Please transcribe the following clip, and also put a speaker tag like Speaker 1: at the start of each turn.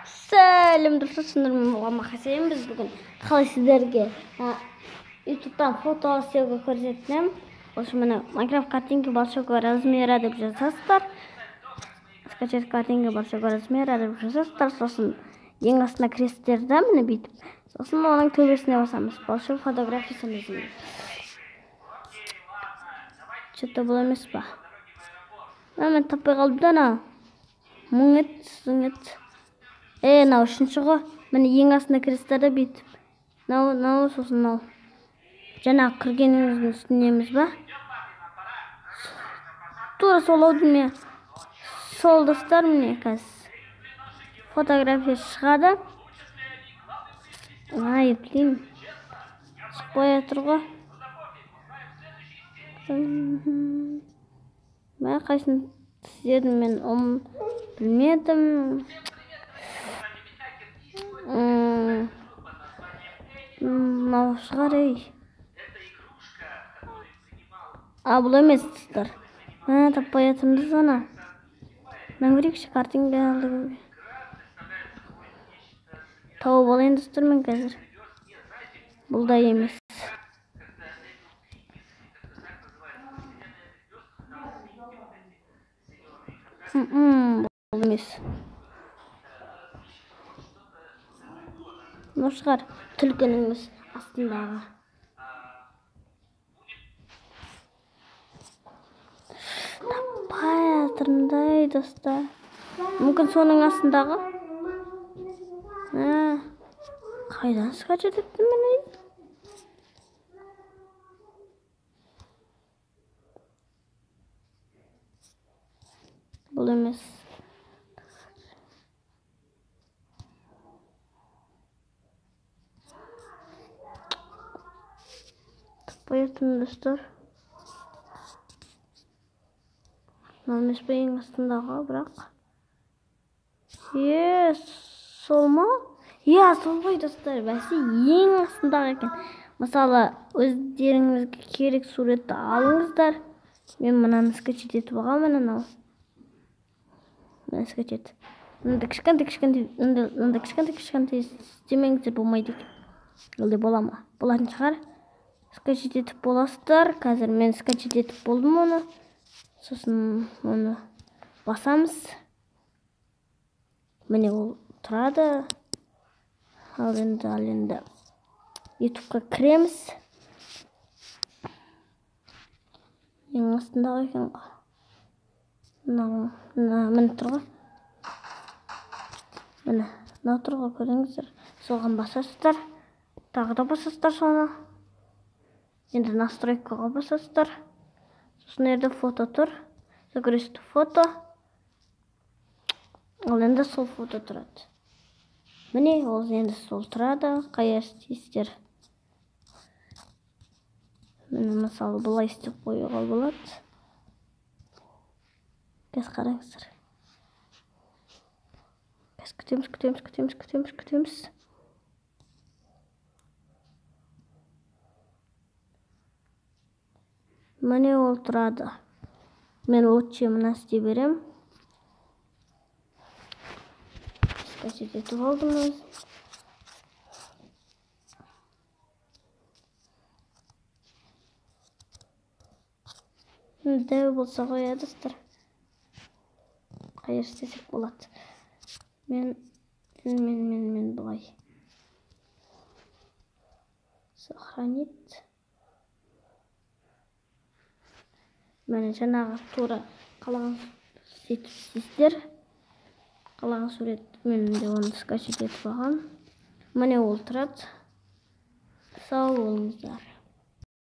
Speaker 1: Сәлем достар, мен Хасен. Біз бүгін қалай сіздерге ютубтан фото істеуге көрсетемін. Осы міне Minecraft картинки большого размера деп жазасыздар. Скачать картинки большого размера деп жазасыздар. Сосын ең астына кресттерді міне бүйтіп. Сосын оның төбесіне басамыз. Большой фотографиясын іздейміз. Что-то бұл емес па? Мен таппай қалдым да. Мұңет. Мынау үшінші ғой. Міне ең астына кресттерді бүйтіп. Мынау сосын мынау. Жаңағы кіргеніңіздің үстінеміз ба? Тура сол аудың сол достар міне қазір фотография шығады. Ептеймін. Шықпай жатыр ғой. Қайсын сіздердің мен білмедім. Мынау шығар бұл емес достар. Таппай жатырмыз ана. Мен көрейікші картинка алды. Тауып алайын достар мен қазір. Бұл да емес. Бұл емес. Бұл шығар түлкінің астындағы. Таппай жатырмдай достар. Мүмкін соның астындағы. Қайдан скачать еттім мен? Бұл емес. Таппай жатырмын достар. Намес па ең астындағы, бірақ. Сол ма? Сол ғой достар. Бәсе ең астындағы екен. Мысалы, өздеріңізге керек суретті алыңыздар. Мен мұнаны скачать етіп алғанмын анау. Мен скачать. Мында кішкентай істемеңіздер болмайды екен. Олай бола ма? Болатын шығар. Скачать етіп боласыздар. Қазір мен скачать етіп болдым оны. Сосын оны басамыз. Міне ол тұрады. Ал енді ютубқа кіреміз. Ең астындағы екен ғой. Міне тұр ғой. Міне тұр ғой, көріңіздер. Соған басасыздар. Тағы да басасыздар соны. Енді настройкаға басасыздар. Сосын ерде фото тұр. Загрузить фото. Ол енді сол фото тұрады. Міне ол енді сол тұрады. Қай істейсіздер. Міне мысалы бұлай істеп қоюға болады. Қазір қараңыздар. Қазір күтеміз. Міне ол тұрады. Мен лучше мына істей берем. Скачать етіп алдым өз. Дәу болса қояды достар. Қай істесек болады. Мен бұлай. Сохранить. Мәне жаңағы тура қалаған сіздер. Қалаған сурет мен де оны скачать етіп алған. Мәне ол тұрады. Сау болыңыздар.